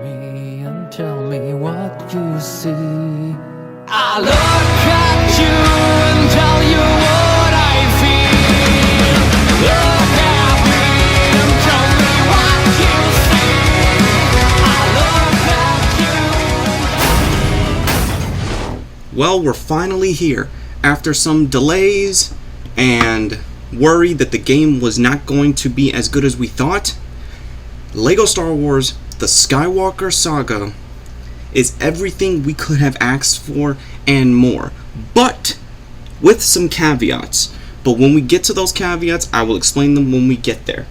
me and tell me what you see. I look at you and tell you what I feel. Look at me and tell me what you see. I look at you. Well, we're finally here. After some delays and worry that the game was not going to be as good as we thought, LEGO Star Wars The Skywalker Saga is everything we could have asked for and more, but with some caveats. But when we get to those caveats, I will explain them when we get there.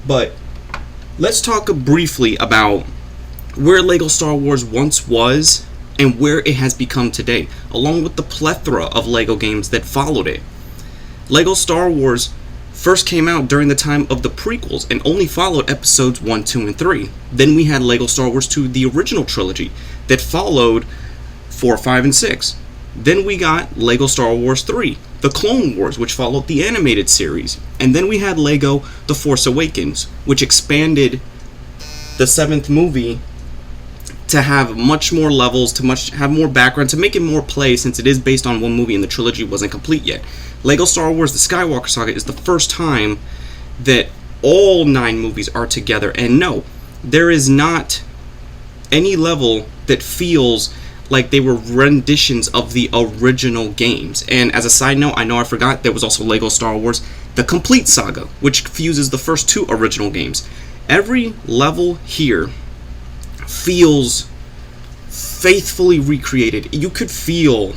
But let's talk briefly about where LEGO Star Wars once was and where it has become today, along with the plethora of LEGO games that followed it. LEGO Star Wars first came out during the time of the prequels and only followed episodes 1, 2, and 3. Then we had LEGO Star Wars 2, the original trilogy, that followed 4, 5, and 6. Then we got LEGO Star Wars 3, the Clone Wars, which followed the animated series. And then we had LEGO The Force Awakens, which expanded the 7th movie to have much more levels, to have more background, to make it more play, since it is based on one movie and the trilogy wasn't complete yet. LEGO Star Wars The Skywalker Saga is the first time that all 9 movies are together. And no, there is not any level that feels like they were renditions of the original games. And as a side note, I know I forgot, there was also LEGO Star Wars The Complete Saga, which fuses the first 2 original games. Every level here feels faithfully recreated. You could feel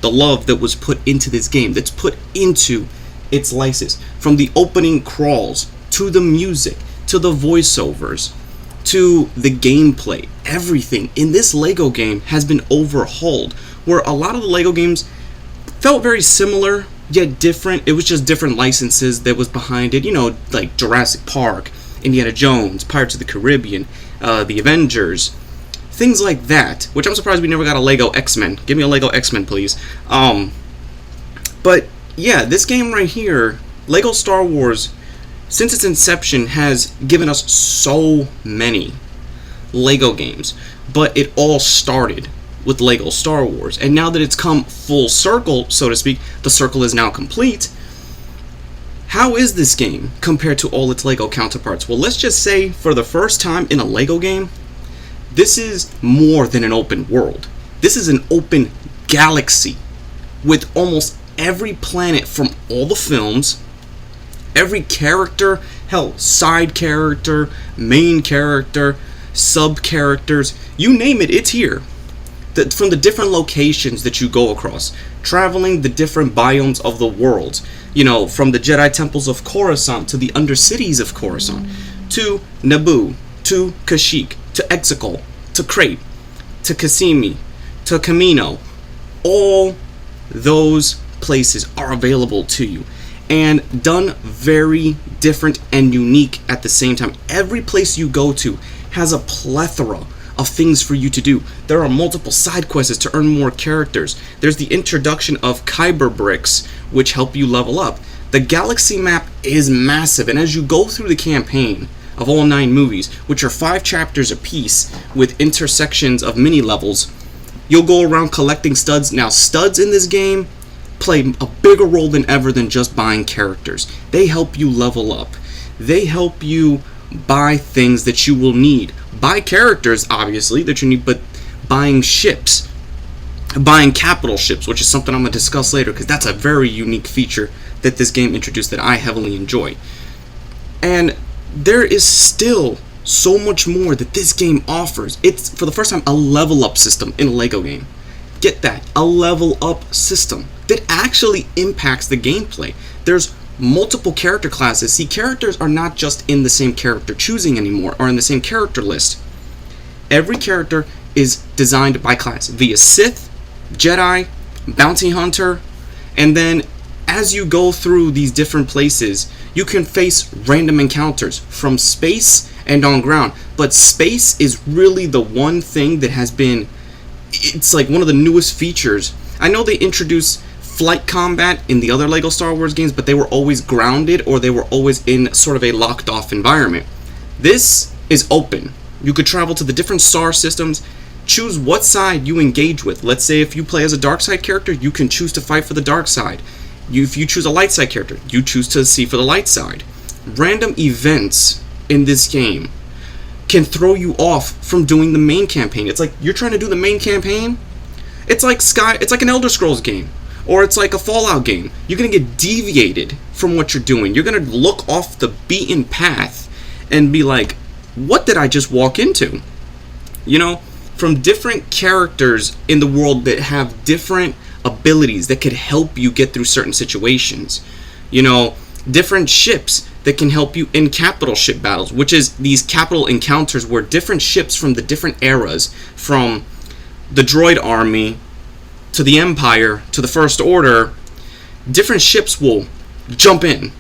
the love that was put into this game, that's put into its license. From the opening crawls, to the music, to the voiceovers, to the gameplay, everything in this LEGO game has been overhauled, where a lot of the LEGO games felt very similar, yet different. It was just different licenses that was behind it, you know, like Jurassic Park, Indiana Jones, Pirates of the Caribbean, the Avengers, things like that, which I'm surprised we never got a LEGO X-Men. Give me a LEGO X-Men, please. But yeah, this game right here, LEGO Star Wars, since its inception, has given us so many LEGO games. But it all started with LEGO Star Wars. And now that it's come full circle, so to speak, the circle is now complete. How is this game compared to all its LEGO counterparts? Well, let's just say, for the first time in a LEGO game, this is more than an open world. This is an open galaxy with almost every planet from all the films, every character, hell, side character, main character, sub-characters, you name it, it's here. From the different locations that you go across, traveling the different biomes of the world, you know, from the Jedi temples of Coruscant to the undercities of Coruscant, to Naboo, to Kashyyyk, to Exegol, to Crate, to Kissimmee, to Kamino. All those places are available to you, and done very different and unique at the same time. Every place you go to has a plethora of things for you to do. There are multiple side quests to earn more characters. There's the introduction of Kyber bricks, which help you level up. The galaxy map is massive, and as you go through the campaign of all 9 movies, which are 5 chapters apiece with intersections of mini levels, you'll go around collecting studs. Now, studs in this game play a bigger role than ever than just buying characters. They help you level up. They help you buy things that you will need. Buy characters, obviously, that you need, but buying ships. Buying capital ships, which is something I'm going to discuss later, because that's a very unique feature that this game introduced that I heavily enjoy. And there is still so much more that this game offers. It's, for the first time, a level up system in a LEGO game. Get that, a level up system that actually impacts the gameplay. There's multiple character classes. See, characters are not just in the same character choosing anymore, or in the same character list. Every character is designed by class, via Sith, Jedi, Bounty Hunter, and then as you go through these different places, you can face random encounters from space and on ground. But space is really the one thing that has been, it's like one of the newest features. I know they introduced flight combat in the other LEGO Star Wars games, but they were always grounded, or they were always in sort of a locked off environment. This is open. You could travel to the different star systems, choose what side you engage with. Let's say if you play as a dark side character, you can choose to fight for the dark side. If you choose a light side character, you choose to see for the light side. Random events in this game can throw you off from doing the main campaign. It's like you're trying to do the main campaign. It's like an Elder Scrolls game, or it's like a Fallout game. You're gonna get deviated from what you're doing. You're gonna look off the beaten path and be like, what did I just walk into? You know, from different characters in the world that have different abilities that could help you get through certain situations. You know, different ships that can help you in capital ship battles, which is these capital encounters where different ships from the different eras, from the droid army to the Empire to the First Order, different ships will jump in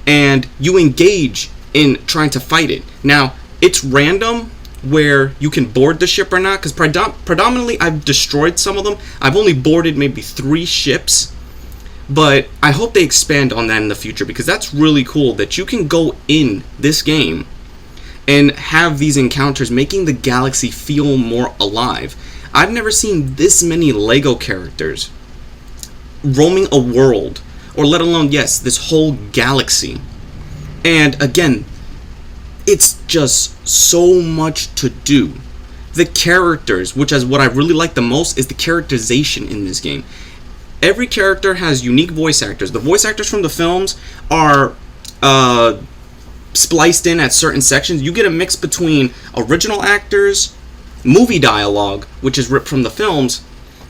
and you engage in trying to fight it. Now, it's random where you can board the ship or not, because predominantly I've destroyed some of them. I've only boarded maybe 3 ships, but I hope they expand on that in the future, because that's really cool that you can go in this game and have these encounters, making the galaxy feel more alive. I've never seen this many Lego characters roaming a world, or let alone, yes, this whole galaxy. And again, it's just so much to do. The characters, which is what I really like the most, is the characterization in this game. Every character has unique voice actors. The voice actors from the films are spliced in at certain sections. You get a mix between original actors, movie dialogue, which is ripped from the films,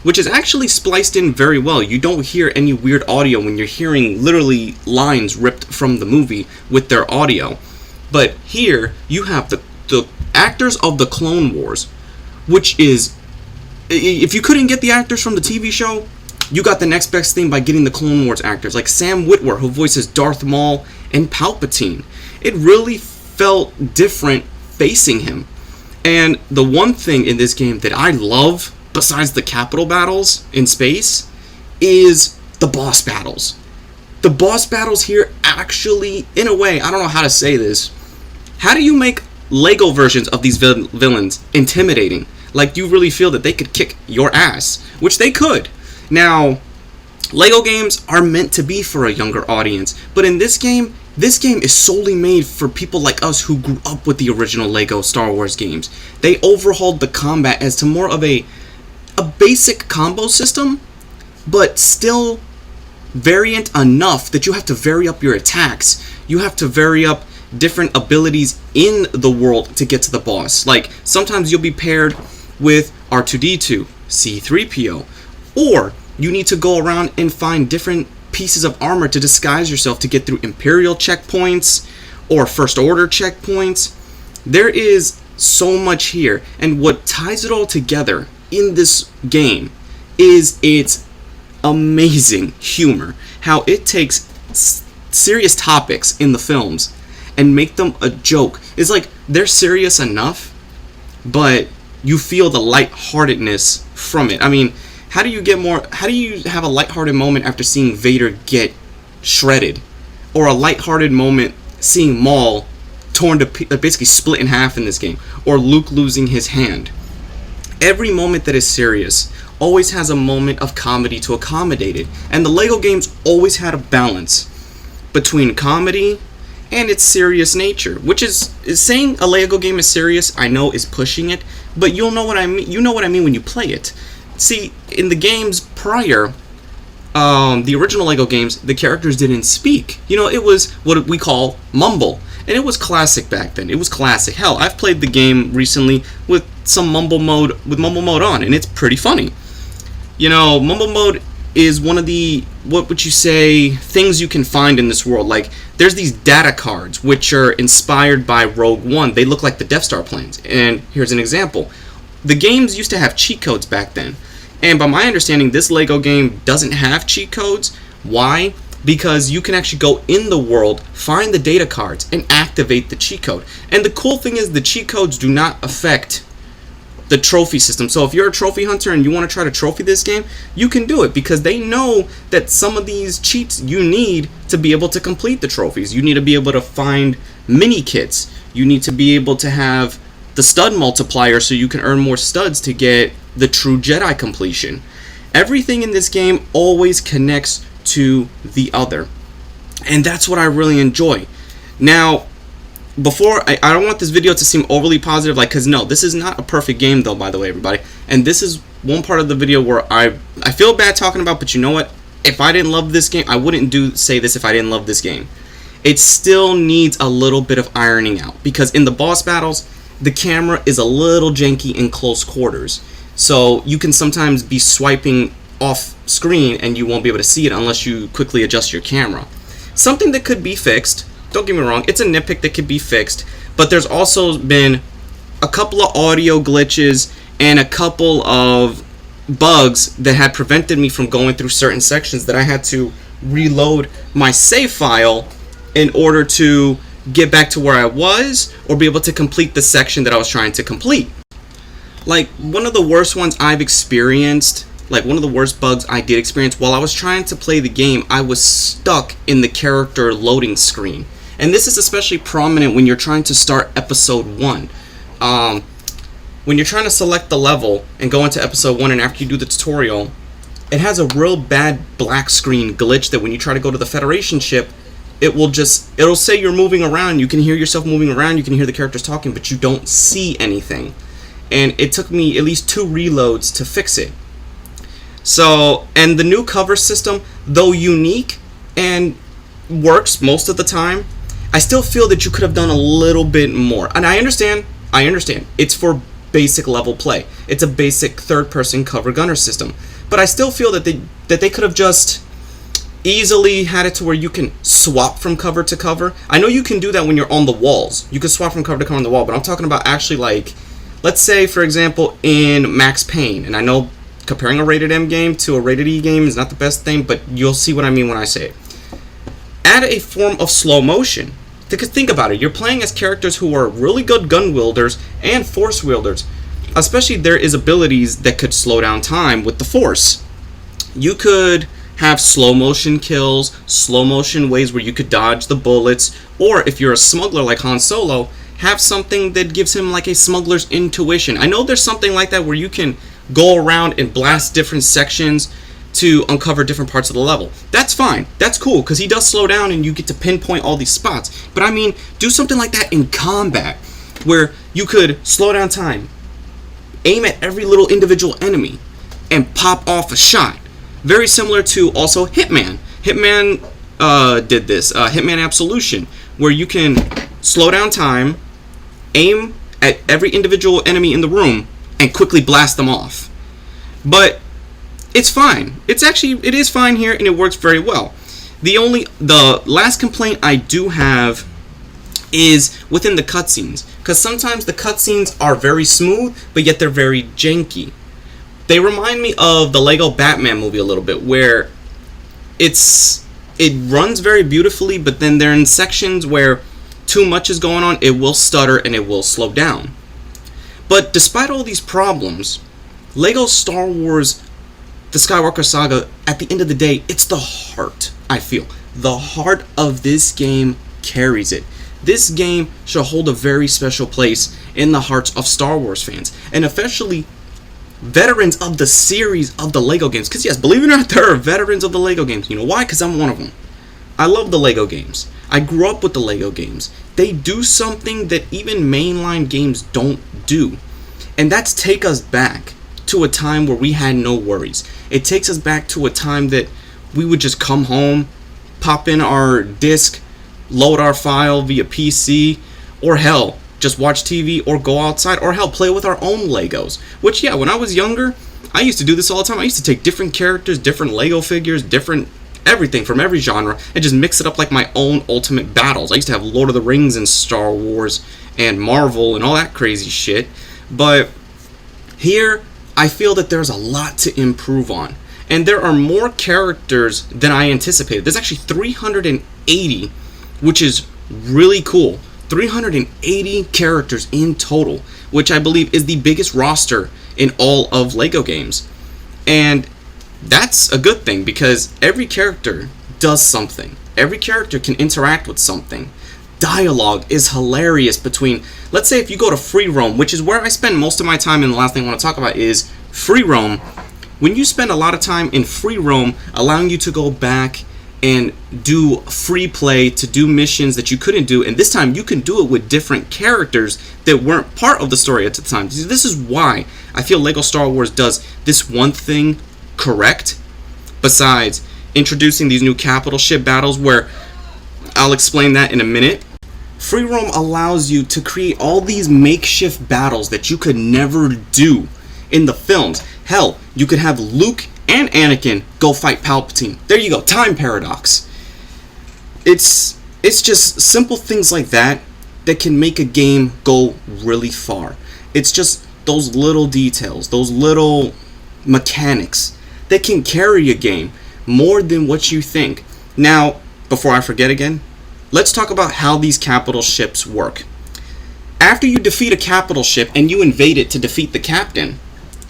which is actually spliced in very well. You don't hear any weird audio when you're hearing literally lines ripped from the movie with their audio. But here, you have the actors of the Clone Wars, which is, if you couldn't get the actors from the TV show, you got the next best thing by getting the Clone Wars actors, like Sam Witwer, who voices Darth Maul and Palpatine. It really felt different facing him. And the one thing in this game that I love, besides the capital battles in space, is the boss battles. The boss battles here actually, in a way, I don't know how to say this. How do you make Lego versions of these villains intimidating? Like, you really feel that they could kick your ass, which they could. Now, Lego games are meant to be for a younger audience, but in this game is solely made for people like us who grew up with the original Lego Star Wars games. They overhauled the combat as to more of a basic combo system, but still variant enough that you have to vary up your attacks. You have to vary up different abilities in the world to get to the boss. Like, sometimes you'll be paired with R2-D2, C-3PO, or you need to go around and find different pieces of armor to disguise yourself to get through Imperial checkpoints or First Order checkpoints. There is so much here, and what ties it all together in this game is its amazing humor. How it takes serious topics in the films and make them a joke. It's like they're serious enough, but you feel the lightheartedness from it. I mean, how do you have a lighthearted moment after seeing Vader get shredded? Or a lighthearted moment seeing Maul torn to basically split in half in this game? Or Luke losing his hand? Every moment that is serious always has a moment of comedy to accommodate it. And the Lego games always had a balance between comedy and its serious nature, which is saying a Lego game is serious, I know, is pushing it, but you'll know what I mean. You know what I mean when you play it. See, in the games prior, the original Lego games, the characters didn't speak. You know, it was what we call mumble. And it was classic back then. It was classic. Hell, I've played the game recently with some mumble mode on, and it's pretty funny. You know, mumble mode is one of the, what would you say, things you can find in this world. Like, there's these data cards, which are inspired by Rogue One. They look like the Death Star plans. And here's an example. The games used to have cheat codes back then. And by my understanding, this Lego game doesn't have cheat codes. Why? Because you can actually go in the world, find the data cards, and activate the cheat code. And the cool thing is the cheat codes do not affect the trophy system. So if you're a trophy hunter and you want to try to trophy this game, you can do it, because they know that some of these cheats you need to be able to complete the trophies. You need to be able to find mini kits. You need to be able to have the stud multiplier so you can earn more studs to get the true Jedi completion. Everything in this game always connects to the other. And that's what I really enjoy. Now, before, I don't want this video to seem overly positive, like, because no, this is not a perfect game though, by the way, everybody. And this is one part of the video where I feel bad talking about, but you know what? If I didn't love this game, I wouldn't say this if I didn't love this game. It still needs a little bit of ironing out, because in the boss battles, the camera is a little janky in close quarters. So you can sometimes be swiping off screen and you won't be able to see it unless you quickly adjust your camera. Something that could be fixed. Don't get me wrong, it's a nitpick that could be fixed, but there's also been a couple of audio glitches and a couple of bugs that had prevented me from going through certain sections that I had to reload my save file in order to get back to where I was or be able to complete the section that I was trying to complete. Like, one of the worst ones I've experienced, like one of the worst bugs I did experience while I was trying to play the game, I was stuck in the character loading screen. And this is especially prominent when you're trying to start episode 1. When you're trying to select the level and go into episode 1, and after you do the tutorial, it has a real bad black screen glitch that when you try to go to the Federation ship, it'll say you're moving around, you can hear yourself moving around, you can hear the characters talking, but you don't see anything. And it took me at least 2 reloads to fix it. So, and the new cover system, though unique and works most of the time, I still feel that you could have done a little bit more. And I understand, it's for basic level play. It's a basic third-person cover gunner system. But I still feel that they could have just easily had it to where you can swap from cover to cover. I know you can do that when you're on the walls. You can swap from cover to cover on the wall, but I'm talking about actually, like, let's say, for example, in Max Payne, and I know comparing a rated M game to a rated E game is not the best thing, but you'll see what I mean when I say it. Add a form of slow motion. Because think about it, you're playing as characters who are really good gun wielders and force wielders. Especially there is abilities that could slow down time with the force. You could have slow motion kills, slow motion ways where you could dodge the bullets, or if you're a smuggler like Han Solo, have something that gives him like a smuggler's intuition. I know there's something like that where you can go around and blast different sections to uncover different parts of the level. That's fine. That's cool, because he does slow down and you get to pinpoint all these spots. But I mean, do something like that in combat, where you could slow down time, aim at every little individual enemy, and pop off a shot. Very similar to also Hitman. Hitman did this. Hitman Absolution, where you can slow down time, aim at every individual enemy in the room, and quickly blast them off. But it's fine. It is fine here, and it works very well. The last complaint I do have is within the cutscenes, because sometimes the cutscenes are very smooth, but yet they're very janky. They remind me of the Lego Batman movie a little bit, where it runs very beautifully, but then they're in sections where too much is going on, it will stutter and it will slow down. But despite all these problems, Lego Star Wars The Skywalker Saga, at the end of the day, it's the heart, I feel. The heart of this game carries it. This game should hold a very special place in the hearts of Star Wars fans, and especially veterans of the series of the Lego games. Because yes, believe it or not, there are veterans of the Lego games. You know why? Because I'm one of them. I love the Lego games. I grew up with the Lego games. They do something that even mainline games don't do. And that's take us back to a time where we had no worries. It takes us back to a time that we would just come home, pop in our disc, load our file via PC, or hell, just watch TV or go outside, or hell, play with our own Legos. Which, yeah, when I was younger, I used to do this all the time. I used to take different characters, different Lego figures, different everything from every genre, and just mix it up like my own ultimate battles. I used to have Lord of the Rings and Star Wars and Marvel and all that crazy shit. But here, I feel that there's a lot to improve on. And there are more characters than I anticipated. There's actually 380, which is really cool. 380 characters in total, which I believe is the biggest roster in all of Lego games. And that's a good thing, because every character does something. Every character can interact with something. dialogue is hilarious between, let's say if you go to free roam, which is where I spend most of my time, and the last thing I want to talk about is free roam. When you spend a lot of time in free roam, allowing you to go back and do free play, to do missions that you couldn't do, and this time you can do it with different characters that weren't part of the story at the time. This is why I feel Lego Star Wars does this one thing correct, besides introducing these new capital ship battles, where I'll explain that in a minute. Free roam allows you to create all these makeshift battles that you could never do in the films. Hell, you could have Luke and Anakin go fight Palpatine. There you go, time paradox. It's just simple things like that that can make a game go really far. It's just those little details, those little mechanics that can carry a game more than what you think. Now, before I forget again, let's talk about how these capital ships work. After you defeat a capital ship and you invade it to defeat the captain,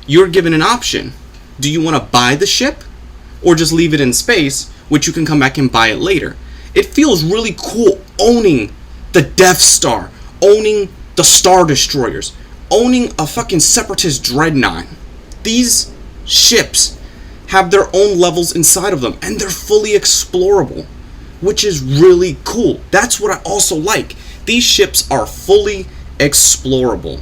you're given an option. Do you want to buy the ship or just leave it in space, which you can come back and buy it later? It feels really cool owning the Death Star, owning the Star Destroyers, owning a fucking Separatist dreadnought. These ships have their own levels inside of them, and they're fully explorable, which is really cool. That's what I also like. These ships are fully explorable.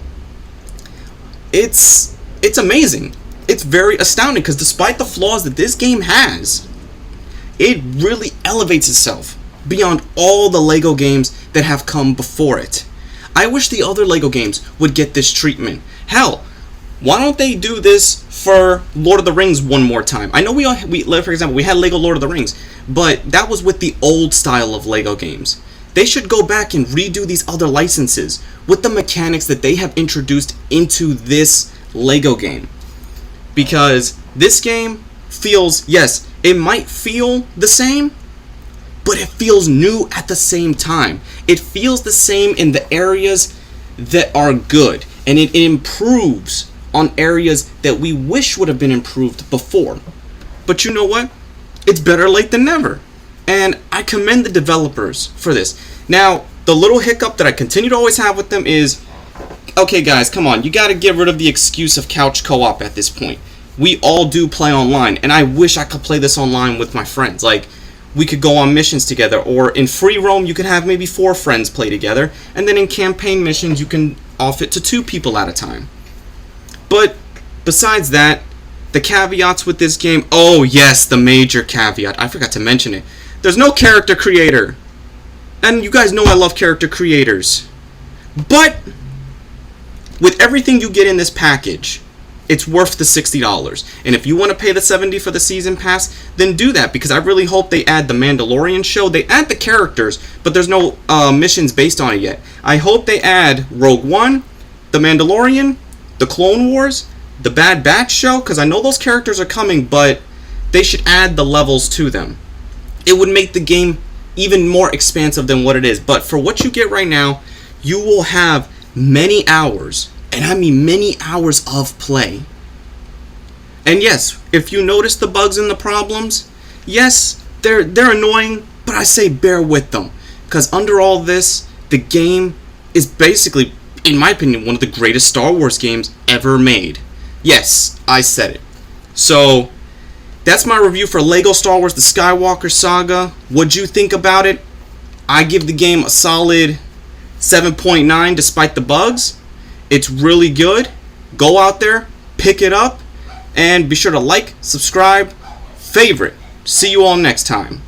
It's amazing. It's very astounding, because despite the flaws that this game has, it really elevates itself beyond all the Lego games that have come before it. I wish the other Lego games would get this treatment. Hell, why don't they do this for Lord of the Rings one more time? I know for example, we had Lego Lord of the Rings, but that was with the old style of Lego games. They should go back and redo these other licenses with the mechanics that they have introduced into this Lego game. Because this game feels, yes, it might feel the same, but it feels new at the same time. It feels the same in the areas that are good, and it improves on areas that we wish would have been improved before. But you know what? It's better late than never. And I commend the developers for this. Now, the little hiccup that I continue to always have with them is, okay guys, come on, you gotta get rid of the excuse of couch co-op at this point. We all do play online, and I wish I could play this online with my friends. Like, we could go on missions together, or in free roam you could have maybe 4 friends play together, and then in campaign missions you can off it to 2 people at a time. But besides that, the caveats with this game, oh yes, the major caveat, I forgot to mention it. There's no character creator. And you guys know I love character creators. But with everything you get in this package, it's worth the $60. And if you want to pay the $70 for the season pass, then do that, because I really hope they add the Mandalorian show. They add the characters, but there's no missions based on it yet. I hope they add Rogue One, the Mandalorian, the Clone Wars, the Bad Batch show, because I know those characters are coming, but they should add the levels to them. It would make the game even more expansive than what it is. But for what you get right now, you will have many hours, and I mean many hours of play. And yes, if you notice the bugs and the problems, yes, they're annoying, but I say bear with them, because under all this, the game is basically, in my opinion, one of the greatest Star Wars games ever made. Yes, I said it. So that's my review for Lego Star Wars The Skywalker Saga. What'd you think about it? I give the game a solid 7.9 despite the bugs. It's really good. Go out there, pick it up, and be sure to like, subscribe, favorite. See you all next time.